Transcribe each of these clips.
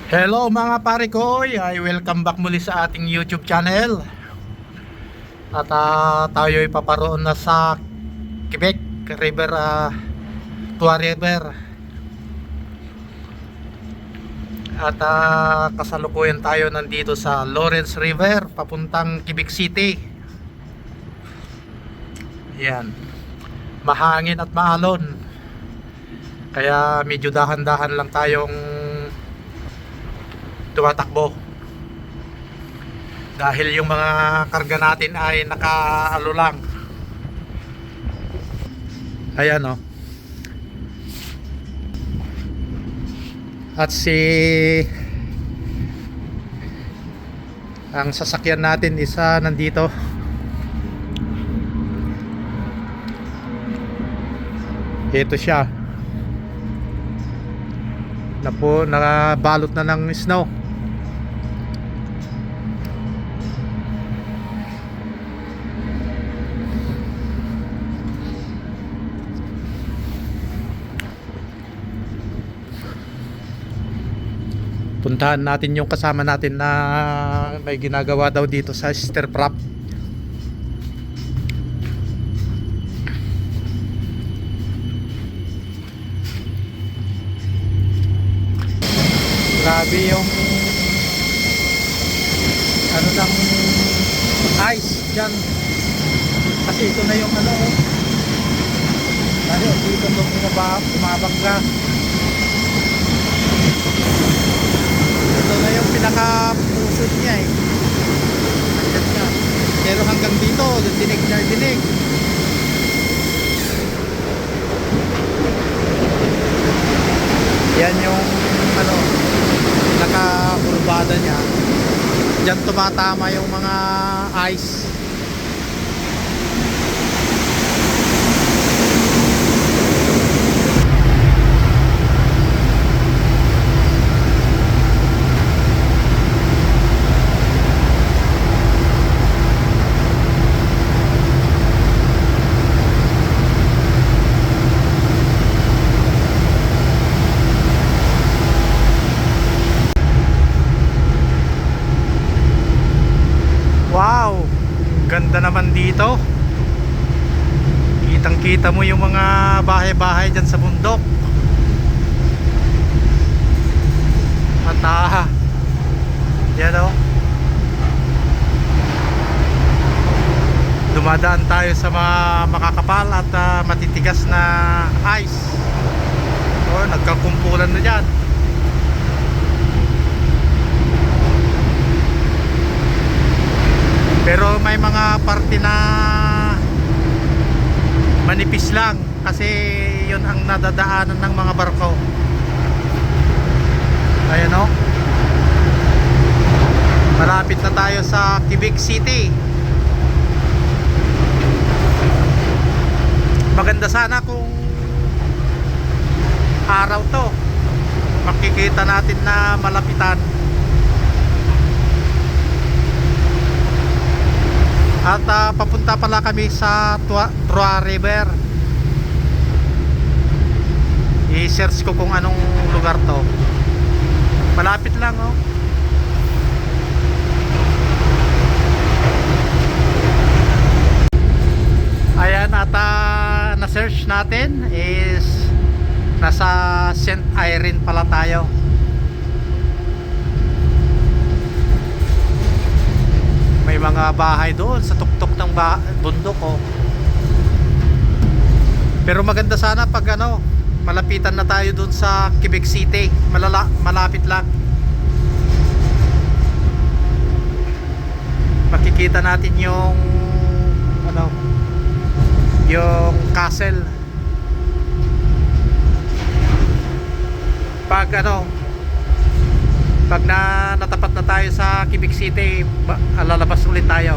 Hello mga pare ko, ay welcome back muli sa ating YouTube channel. At tayo ay paparoon na sa Quebec River, Tua River. At kasalukuyan tayo nandito sa Lawrence River papuntang Quebec City. Yan, mahangin at maalon, kaya medyo dahan-dahan lang tayong tumatakbo dahil yung mga karga natin ay nakaalo lang. Ayan o. At ang sasakyan natin isa nandito. Ito siya. Nakabalot na ng snow. Puntahan natin yung kasama natin na may ginagawa daw dito sa stir prop. Grabe yung ano ng ice dyan, kasi ito na yung ano dahil dito nung bumabangga. Ito na yung pinaka-pusod niya eh. Andyan siya. Pero hanggang dito, dinig na dinig. Yan yung ano, pinaka-kurbada niya. Diyan tumatama yung mga ice. Wow, ganda naman dito. Kitang kita mo yung mga bahay-bahay dyan sa bundok. At yan o, dumadaan tayo sa mga makakapal at matitigas na ice. O, nagkakumpulan na dyan. Pero may mga parte na manipis lang kasi yun ang nadadaanan ng mga barko. Ayan o, malapit na tayo sa Quebec City. Maganda sana kung araw to, makikita natin na malapitan. At papunta pala kami sa Tua River. I-search ko kung anong lugar to. Malapit lang oh. Ayan, at na-search natin is nasa St. Irene pala tayo. May mga bahay doon sa tuktok ng bundok oh. Pero maganda sana pag ano, malapitan na tayo doon sa Quebec City. Malapit lang. Makikita natin yung ano, yung castle. Pag ano, pag natapat na tayo sa Quebec City, lalabas ulit tayo.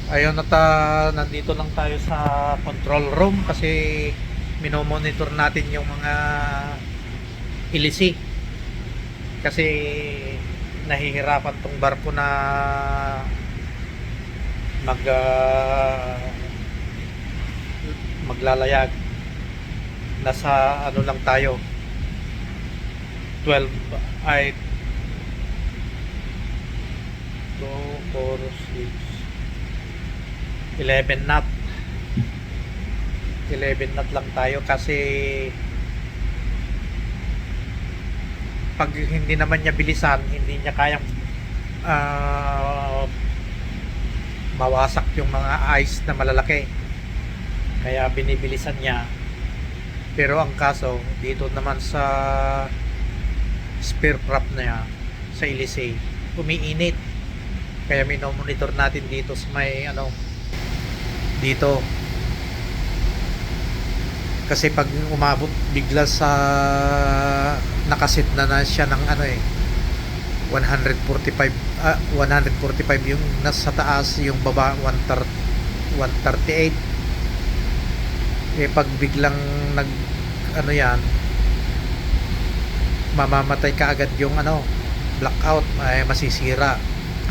Ayun, at nandito lang tayo sa control room kasi minomonitor natin yung mga ilisi. Kasi nahihirapan tong barko na maglalayag. nasa ano lang tayo, 12 ay 2, 4, 6, 11 knot. 11 knot lang tayo kasi pag hindi naman niya bilisan, hindi niya kayang mawasak yung mga ice na malalaki, kaya binibilisan niya. Pero ang kaso dito naman sa spare prop na yan, sa Elise, umiinit, kaya minomonitor natin dito sa may ano dito, kasi pag umabot bigla sa nakasit na siya ng ano 145 yung nasa taas, yung baba 138. Pag biglang nag ano yan, mamamatay ka agad yung ano, blackout, ay masisira,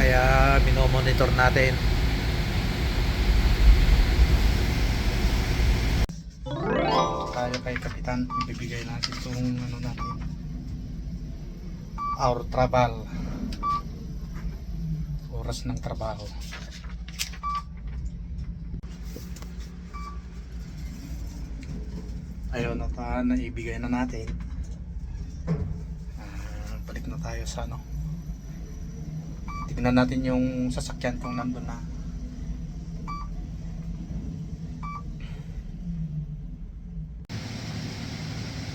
kaya minomonitor natin. Tayo kay Kapitan, ibibigay natin itong ano natin, our travel, oras ng trabaho. Ayun, at naibigay na natin. Balik na tayo sa ano, tignan natin yung sasakyan kung nandun na.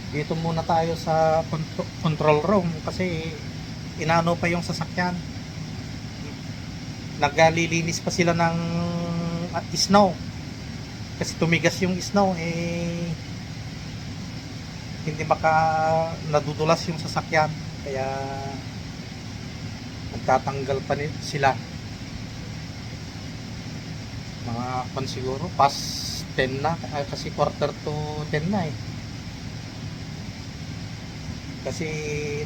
Dito muna tayo sa control room kasi inano pa yung sasakyan, naglilinis pa sila ng snow kasi tumigas yung snow, hindi nadudulas yung sasakyan, kaya nagtatanggal pa sila. Mga siguro past 10 na, kasi quarter to 10 na kasi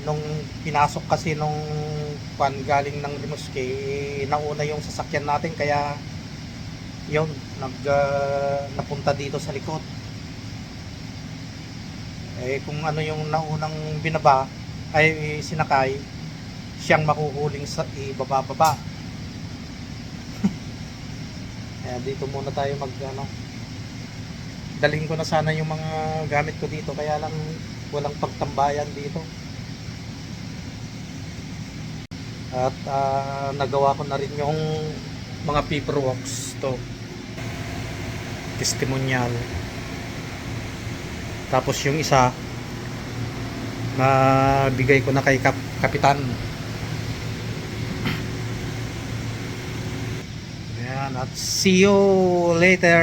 nung pinasok kasi nung galing ng Rimouski, nauna yung sasakyan natin, kaya yun napunta dito sa likod. Kung ano yung naunang binaba ay sinakay, siyang makuhuling sa ibaba-baba. Kaya dito muna tayo dalhin ko na sana yung mga gamit ko dito, kaya lang walang pagtambayan dito. At nagawa ko na rin yung mga paperworks to, testimonial. Tapos yung isa na bigay ko na kay Kapitan. Ayan, at see you later,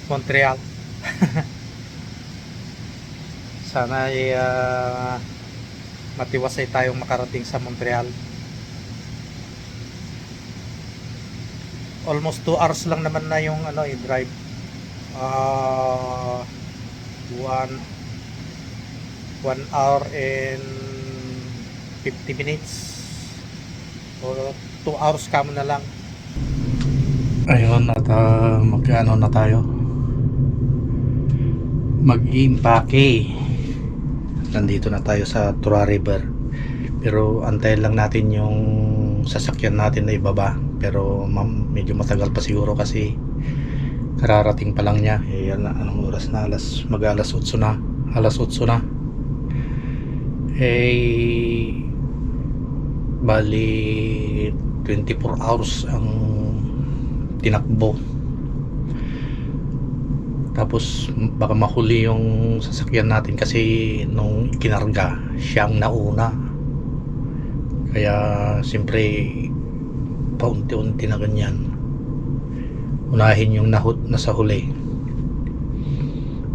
Montreal. Sana ay matiwasay tayong makarating sa Montreal. Almost 2 hours lang naman na yung drive. 1 hour and 50 minutes o 2 hours kamo na lang. Ayun, at mag-ano na tayo, mag-impake. Nandito na tayo sa Tura River, pero antayin lang natin yung sasakyan natin na ibaba, pero medyo matagal pa siguro kasi kararating pa lang niya. Anong oras na? Mag-alas 8 na. Alas 8 na. Bali 24 hours ang tinakbo. Tapos baka mahuli yung sasakyan natin kasi nung kinarga siyang nauna, kaya siyempre paunti-unti na ganyan, unahin yung nasa huli.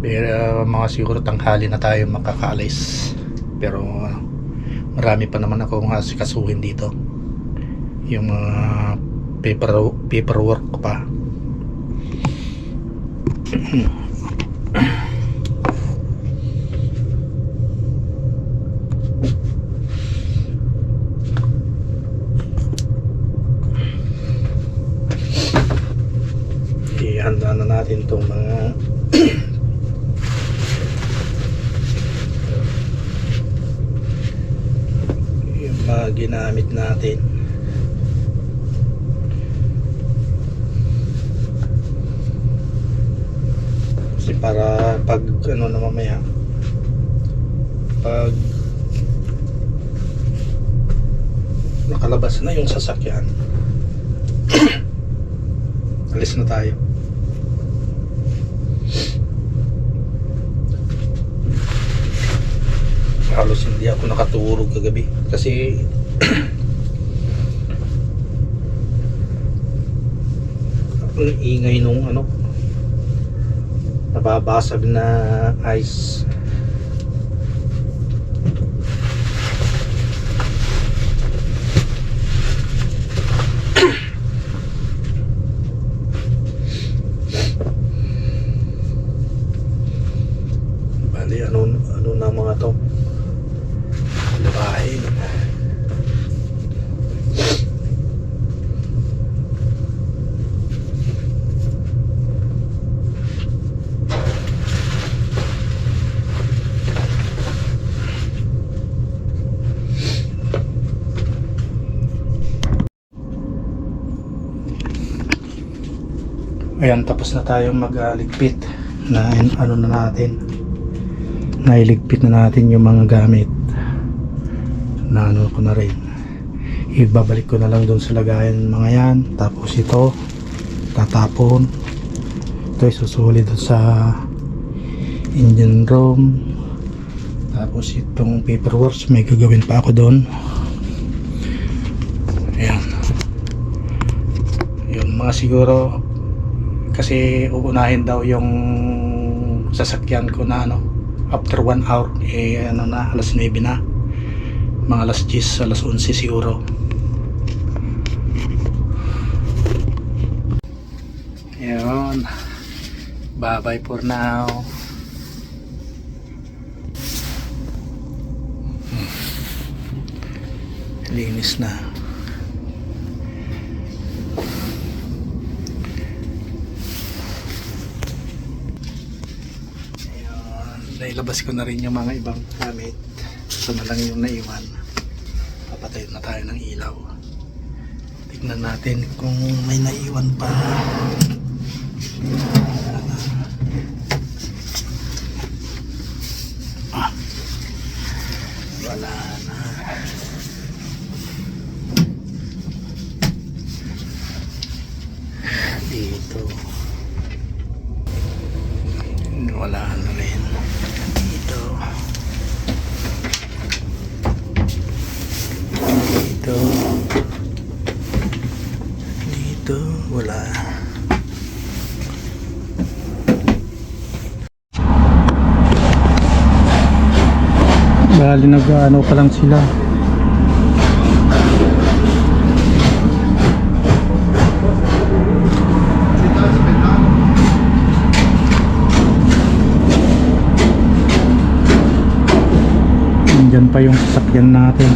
Pero mga siguro tanghali na tayo makakaalis, pero marami pa naman akong asikasuhin dito, yung mga paperwork ko pa. Ihanda na natin natin tong mga yung mga ginamit natin. Kasi para pag ano na mamaya, pag nakalabas na yung sasakyan, alis na tayo. Halos hindi ako nakatulog kagabi kasi ang ingay nung ano, nababasag na ice. Bali, ano na mga to, labahin. Ayan, tapos na tayong magligpit na ano na natin, nailigpit na natin yung mga gamit na ano ko na rin, ibabalik ko na lang doon sa lagayan mga yan. Tapos ito tatapon, ito isusuli doon sa engine room. Tapos itong paperwork may gagawin pa ako doon. Ayan, yun mga siguro, kasi uunahin daw yung sasakyan ko na ano, after 1 hour, ano na, alas 9 na, mga alas 10, alas 11 siguro. Yun, bye bye for now. Linis na. Nailabas ko na rin yung mga ibang gamit. Ito na lang yung naiwan. Papatay na tayo ng ilaw. Tignan natin kung may naiwan pa. Wala na. Dito. Wala na rin. Dito. Dito. Wala. Bali nag-ano pa lang sila. Diyan pa yung sasakyan natin.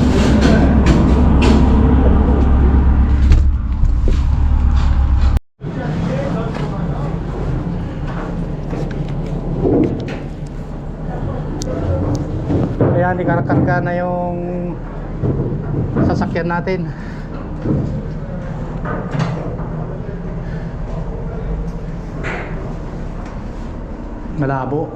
Ayan, ikakarga na yung sasakyan natin. Malabo.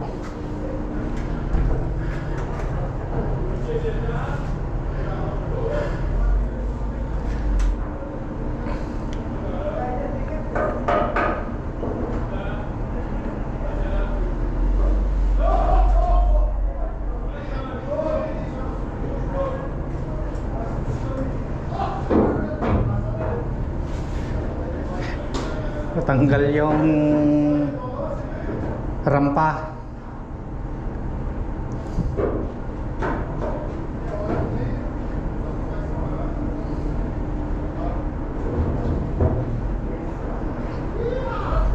Natanggal yung rampa.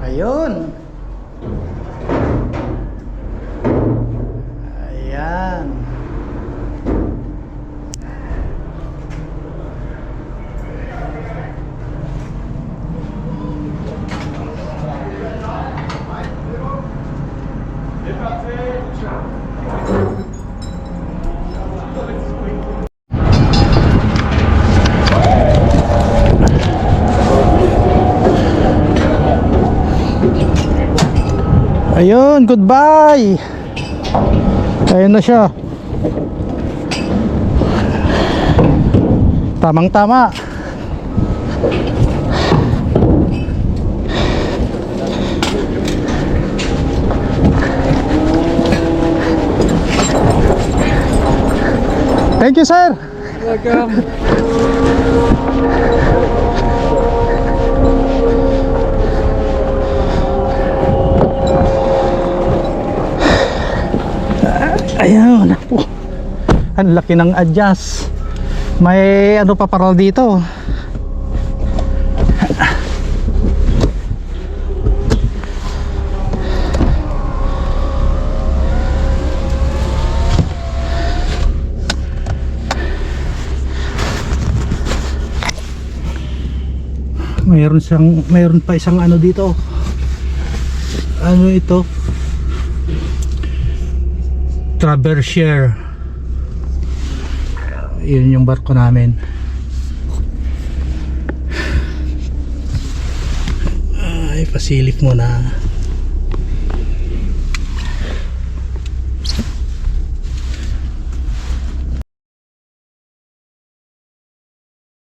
Ayun. Ayan. Ayun, goodbye. Ayun na siya. Tamang tama. Thank you, sir. Welcome. Ayun. Oh, ang laki ng adjust. May ano pa para dito. Mayroon pa isang ano dito. Ano ito? Traversier. Yun yung barko namin. Ay, pasilip muna.